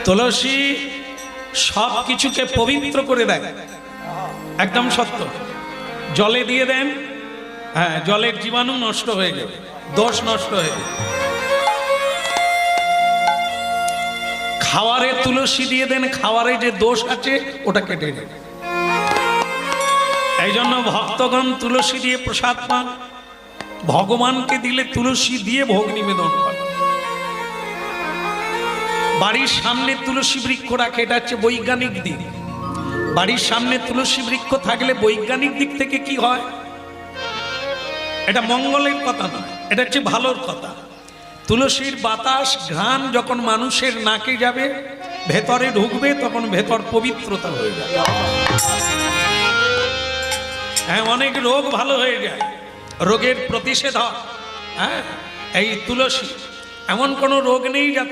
তুলসী সব কিছুকে পবিত্র করে দেয়, একদম সত্য। জলে দিয়ে দেন, হ্যাঁ, জলের জীবাণু নষ্ট হয়ে যাবে, দোষ নষ্ট হয়ে যাবে। খাওয়ারে তুলসী দিয়ে দেন, খাওয়ারে যে দোষ আছে ওটা কেটে দেবে। এই জন্য ভক্তগণ তুলসী দিয়ে প্রসাদ পান, ভগবানকে দিলে তুলসী দিয়ে ভোগ নিবেদন করে। বাড়ির সামনে তুলসী বৃক্ষ রাখে, এটা হচ্ছে বৈজ্ঞানিক দিক। বাড়ির সামনে তুলসী বৃক্ষ থাকলে বৈজ্ঞানিক দিক থেকে কি হয়, এটা মঙ্গলের কথা নয়, এটা হচ্ছে ভালোর কথা। তুলসীর বাতাস ঘ্রাণ যখন মানুষের নাকে যাবে, ভেতরে ঢুকবে, তখন ভেতর পবিত্রতা হয়ে যাবে। হ্যাঁ, অনেক রোগ ভালো হয়ে যায়, রোগের প্রতিষেধক। হ্যাঁ, এই তুলসী, এমন কোনো রোগ নেই যা